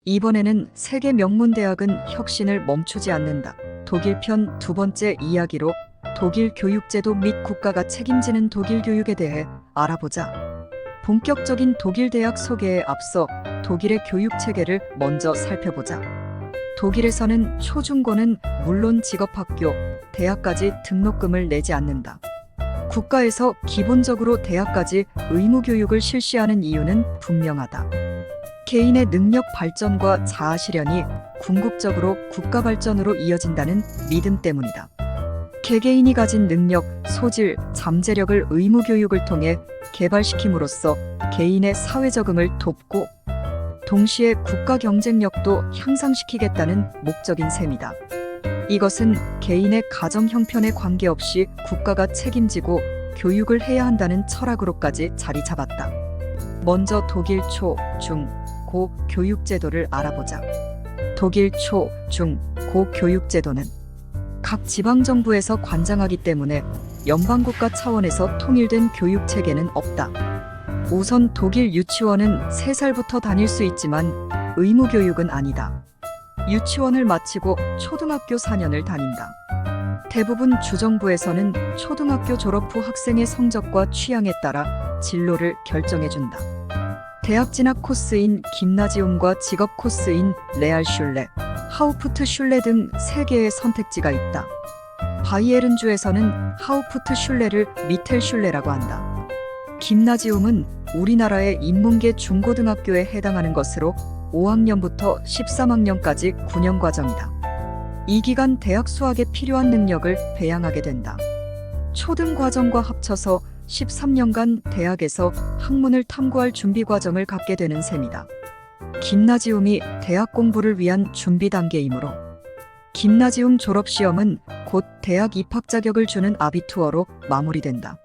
이번에는 세계 명문 대학은 혁신을 멈추지 않는다. 독일 편 두 번째 이야기로 독일 교육제도 및 국가가 책임지는 독일 교육에 대해 알아보자. 본격적인 독일 대학 소개에 앞서 독일의 교육 체계를 먼저 살펴보자. 독일에서는 초중고는 물론 직업학교, 대학까지 등록금을 내지 않는다. 국가에서 기본적으로 대학까지 의무교육을 실시하는 이유는 분명하다. 개인의 능력 발전과 자아 실현이 궁극적으로 국가 발전으로 이어진다는 믿음 때문이다. 개개인이 가진 능력, 소질, 잠재력을 의무교육을 통해 개발시킴으로써 개인의 사회 적응을 돕고 동시에 국가 경쟁력도 향상시키겠다는 목적인 셈이다. 이것은 개인의 가정 형편에 관계없이 국가가 책임지고 교육을 해야 한다는 철학으로까지 자리 잡았다. 먼저 독일 초, 중, 고 교육제도를 알아보자. 독일 초, 중, 고 교육제도는 각 지방정부에서 관장하기 때문에 연방국가 차원에서 통일된 교육체계는 없다. 우선 독일 유치원은 3살부터 다닐 수 있지만 의무교육은 아니다. 유치원을 마치고 초등학교 4년을 다닌다. 대부분 주정부에서는 초등학교 졸업 후 학생의 성적과 취향에 따라 진로를 결정해준다. 대학 진학 코스인 김나지움과 직업 코스인 레알슐레, 하우프트슐레 등 3개의 선택지가 있다. 바이에른주에서는 하우프트슐레를 미텔슐레라고 한다. 김나지움은 우리나라의 인문계 중고등학교에 해당하는 것으로 5학년부터 13학년까지 9년 과정이다. 이 기간 대학 수학에 필요한 능력을 배양하게 된다. 초등 과정과 합쳐서 13년간 대학에서 학문을 탐구할 준비 과정을 갖게 되는 셈이다. 김나지움이 대학 공부를 위한 준비 단계이므로 김나지움 졸업시험은 곧 대학 입학 자격을 주는 아비투어로 마무리된다.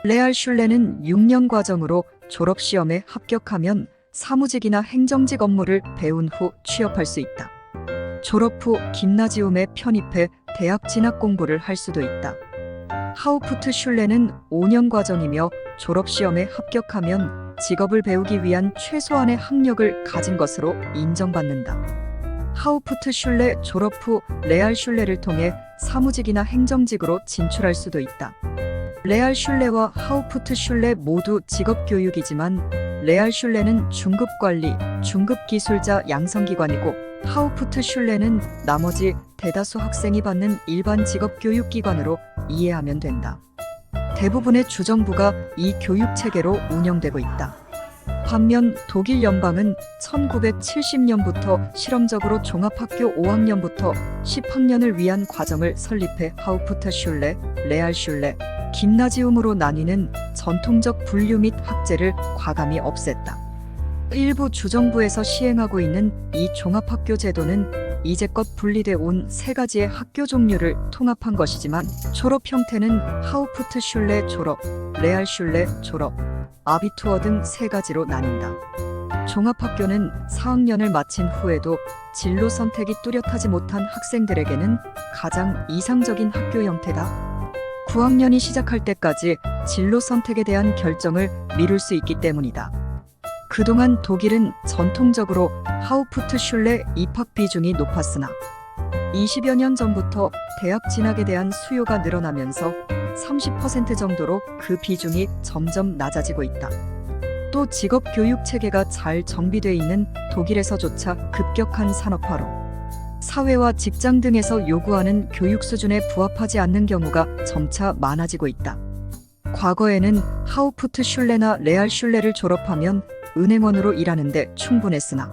레알슐레는 6년 과정으로 졸업시험에 합격하면 사무직이나 행정직 업무를 배운 후 취업할 수 있다. 졸업 후 김나지움에 편입해 대학 진학 공부를 할 수도 있다. 하우프트슐레는 5년 과정이며 졸업시험에 합격하면 직업을 배우기 위한 최소한의 학력을 가진 것으로 인정받는다. 하우프트슐레 졸업 후 레알슐레를 통해 사무직이나 행정직으로 진출할 수도 있다. 레알슐레와 하우프트슐레 모두 직업교육이지만 레알슐레는 중급관리, 중급기술자 양성기관이고 하우프트슐레는 나머지 대다수 학생이 받는 일반 직업교육기관으로 이해하면 된다. 대부분의 주정부가 이 교육체계로 운영되고 있다. 반면 독일 연방은 1970년부터 실험적으로 종합학교 5학년부터 10학년을 위한 과정을 설립해 하우프트슐레, 레알슐레, 김나지움으로 나뉘는 전통적 분류 및 학제를 과감히 없앴다. 일부 주정부에서 시행하고 있는 이 종합학교 제도는 이제껏 분리돼 온 3가지의 학교 종류를 통합한 것이지만 졸업 형태는 하우프트슐레 졸업, 레알슐레 졸업, 아비투어 등 3가지로 나뉜다. 종합학교는 4학년을 마친 후에도 진로 선택이 뚜렷하지 못한 학생들에게는 가장 이상적인 학교 형태다. 9학년이 시작할 때까지 진로 선택에 대한 결정을 미룰 수 있기 때문이다. 그동안 독일은 전통적으로 하우프트슐레 입학 비중이 높았으나 20여 년 전부터 대학 진학에 대한 수요가 늘어나면서 30% 정도로 그 비중이 점점 낮아지고 있다. 또 직업교육 체계가 잘 정비되어 있는 독일에서조차 급격한 산업화로 사회와 직장 등에서 요구하는 교육 수준에 부합하지 않는 경우가 점차 많아지고 있다. 과거에는 하우프트슐레나 레알슐레를 졸업하면 은행원으로 일하는데 충분했으나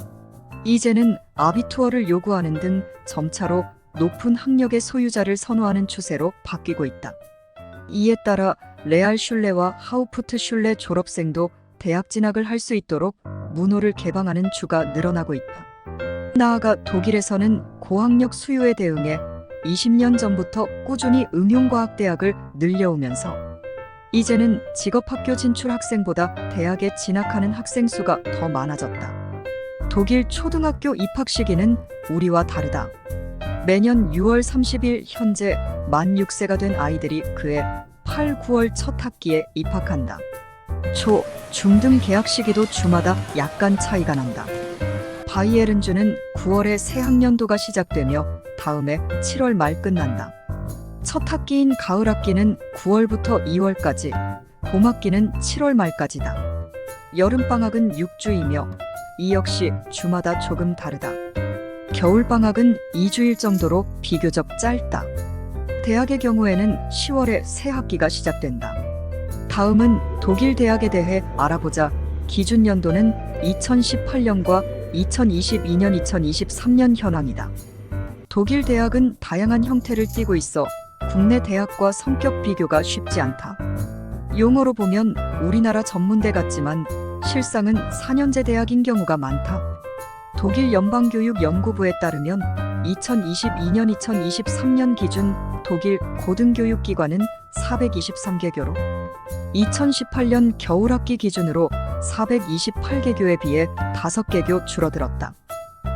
이제는 아비투어를 요구하는 등 점차로 높은 학력의 소유자를 선호하는 추세로 바뀌고 있다. 이에 따라 레알슐레와 하우프트슐레 졸업생도 대학 진학을 할 수 있도록 문호를 개방하는 주가 늘어나고 있다. 나아가 독일에서는 고학력 수요에 대응해 20년 전부터 꾸준히 응용과학대학을 늘려오면서 이제는 직업학교 진출 학생보다 대학에 진학하는 학생 수가 더 많아졌다. 독일 초등학교 입학 시기는 우리와 다르다. 매년 6월 30일 현재 만 6세가 된 아이들이 그해 8, 9월 첫 학기에 입학한다. 초, 중 등 개학 시기도 주마다 약간 차이가 난다. 바이에른주는 9월에 새 학년도가 시작되며 다음해 7월 말 끝난다. 첫 학기인 가을 학기는 9월부터 2월까지, 봄 학기는 7월 말까지다. 여름방학은 6주이며 이 역시 주마다 조금 다르다. 겨울방학은 2주일 정도로 비교적 짧다. 대학의 경우에는 10월에 새 학기가 시작된다. 다음은 독일 대학에 대해 알아보자. 기준 연도는 2018년과 2022년, 2023년 현황이다. 독일 대학은 다양한 형태를 띠고 있어 국내 대학과 성격 비교가 쉽지 않다. 용어로 보면 우리나라 전문대 같지만 실상은 4년제 대학인 경우가 많다. 독일 연방교육연구부에 따르면 2022년, 2023년 기준 독일 고등교육기관은 423개교로 2018년 겨울학기 기준으로 428개교에 비해 5개교 줄어들었다.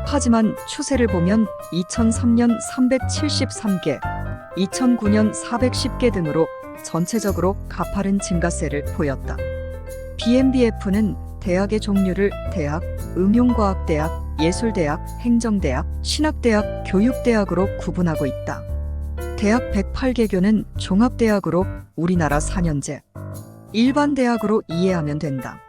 하지만 추세를 보면 2003년 373개, 2009년 410개 등으로 전체적으로 가파른 증가세를 보였다. BMBF는 대학의 종류를 대학, 응용과학대학, 예술대학, 행정대학, 신학대학, 교육대학으로 구분하고 있다. 대학 108개교는 종합대학으로 우리나라 4년제, 일반대학으로 이해하면 된다.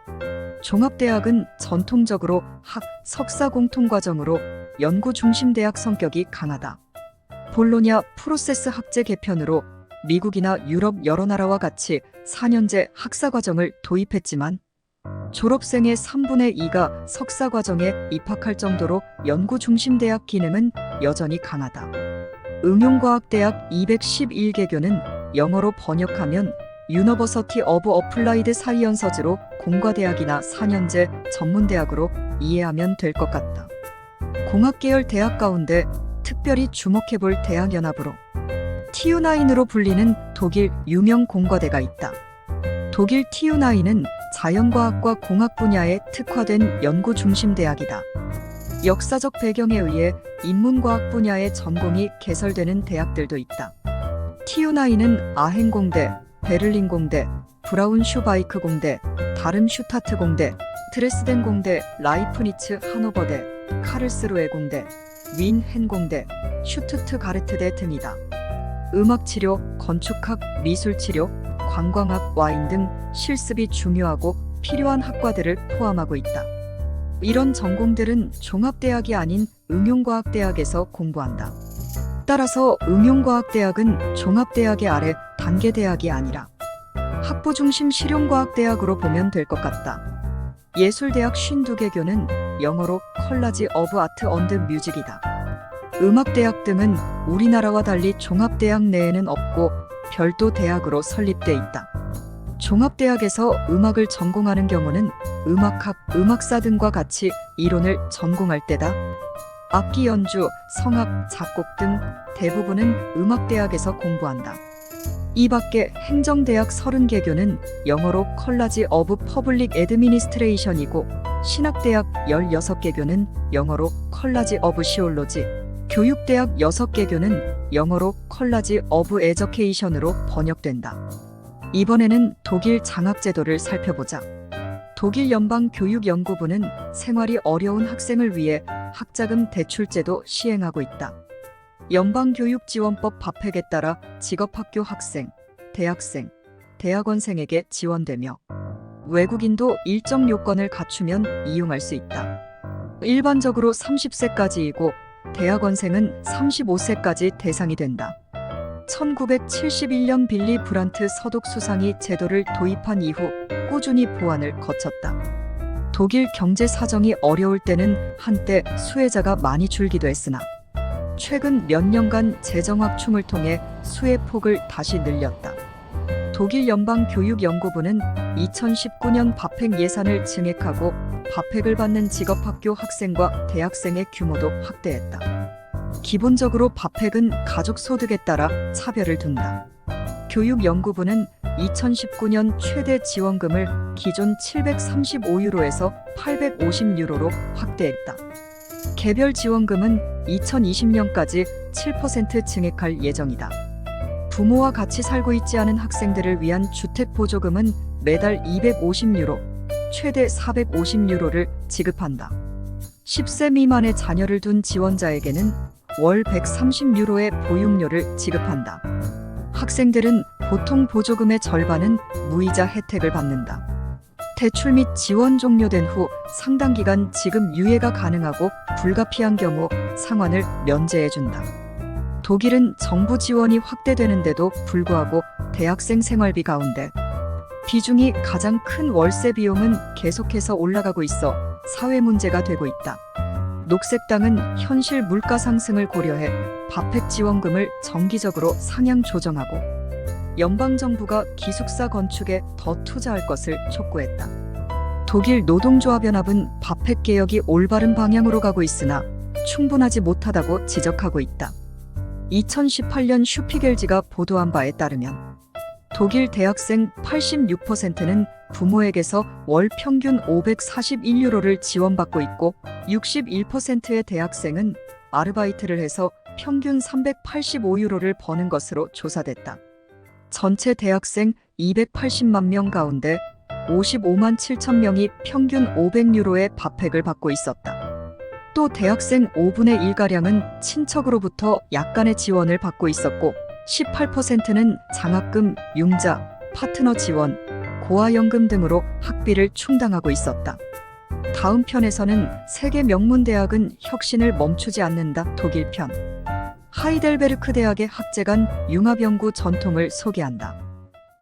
종합대학은 전통적으로 학, 석사 공통과정으로 연구 중심 대학 성격이 강하다. 볼로냐 프로세스 학제 개편으로 미국이나 유럽 여러 나라와 같이 4년제 학사과정을 도입했지만 졸업생의 3분의 2가 석사과정에 입학할 정도로 연구 중심 대학 기능은 여전히 강하다. 응용과학대학 211개교는 영어로 번역하면 유니버시티 오브 어플라이드 사이언서즈로 공과대학이나 4년제 전문대학으로 이해하면 될 것 같다. 공학계열 대학 가운데 특별히 주목해볼 대학연합으로 TU9으로 불리는 독일 유명 공과대가 있다. 독일 TU9은 자연과학과 공학 분야에 특화된 연구 중심 대학이다. 역사적 배경에 의해 인문과학 분야의 전공이 개설되는 대학들도 있다. TU9은 아헨공대, 베를린 공대, 브라운슈바이크 공대, 다름슈타트 공대, 드레스덴 공대, 라이프니츠 하노버대, 카를스루에 공대, 윈헨 공대, 슈투트가르트대 등이다. 음악치료, 건축학, 미술치료, 관광학, 와인 등 실습이 중요하고 필요한 학과들을 포함하고 있다. 이런 전공들은 종합대학이 아닌 응용과학대학에서 공부한다. 따라서 응용과학대학은 종합대학의 아래 단계대학이 아니라 학부 중심 실용과학대학으로 보면 될 것 같다. 예술대학 52개교는 영어로 컬러지 오브 아트 언드 뮤직이다. 음악대학 등은 우리나라와 달리 종합대학 내에는 없고 별도 대학으로 설립돼 있다. 종합대학에서 음악을 전공하는 경우는 음악학, 음악사 등과 같이 이론을 전공할 때다. 악기 연주, 성악, 작곡 등 대부분은 음악대학에서 공부한다. 이 밖에 행정대학 30개교는 영어로 컬러지 오브 퍼블릭 애드미니스트레이션이고 신학대학 16개교는 영어로 컬러지 오브 시올로지, 교육대학 6개교는 영어로 컬러지 오브 에저케이션으로 번역된다. 이번에는 독일 장학제도를 살펴보자. 독일 연방교육연구부는 생활이 어려운 학생을 위해 학자금 대출제도 시행하고 있다. 연방교육지원법 바펙에 따라 직업학교 학생, 대학생, 대학원생에게 지원되며 외국인도 일정 요건을 갖추면 이용할 수 있다. 일반적으로 30세까지이고 대학원생은 35세까지 대상이 된다. 1971년 빌리 브란트 서독 수상이 제도를 도입한 이후 꾸준히 보완을 거쳤다. 독일 경제 사정이 어려울 때는 한때 수혜자가 많이 줄기도 했으나 최근 몇 년간 재정 확충을 통해 수혜 폭을 다시 늘렸다. 독일 연방교육연구부는 2019년 바펙 예산을 증액하고 바펙을 받는 직업학교 학생과 대학생의 규모도 확대했다. 기본적으로 바펙은 가족소득에 따라 차별을 둔다. 교육연구부는 2019년 최대 지원금을 기존 735유로에서 850유로로 확대했다. 개별 지원금은 2020년까지 7% 증액할 예정이다. 부모와 같이 살고 있지 않은 학생들을 위한 주택보조금은 매달 250유로, 최대 450유로를 지급한다. 10세 미만의 자녀를 둔 지원자에게는 월 130유로의 보육료를 지급한다. 학생들은 보통 보조금의 절반은 무이자 혜택을 받는다. 대출 및 지원 종료된 후 상당 기간 지급 유예가 가능하고 불가피한 경우 상환을 면제해준다. 독일은 정부 지원이 확대되는데도 불구하고 대학생 생활비 가운데 비중이 가장 큰 월세 비용은 계속해서 올라가고 있어 사회 문제가 되고 있다. 녹색당은 현실 물가 상승을 고려해 바펙 지원금을 정기적으로 상향 조정하고 연방정부가 기숙사 건축에 더 투자할 것을 촉구했다. 독일 노동조합연합은 바펙 개혁이 올바른 방향으로 가고 있으나 충분하지 못하다고 지적하고 있다. 2018년 슈피겔지가 보도한 바에 따르면 독일 대학생 86%는 부모에게서 월 평균 541유로를 지원받고 있고 61%의 대학생은 아르바이트를 해서 평균 385유로를 버는 것으로 조사됐다. 전체 대학생 280만 명 가운데 55만 7천 명이 평균 500유로의 바펙을 받고 있었다. 또 대학생 5분의 1가량은 친척으로부터 약간의 지원을 받고 있었고 18%는 장학금, 융자, 파트너 지원, 고아연금 등으로 학비를 충당하고 있었다. 다음 편에서는 세계 명문대학은 혁신을 멈추지 않는다. 독일 편. 하이델베르크 대학의 학제간 융합연구 전통을 소개한다.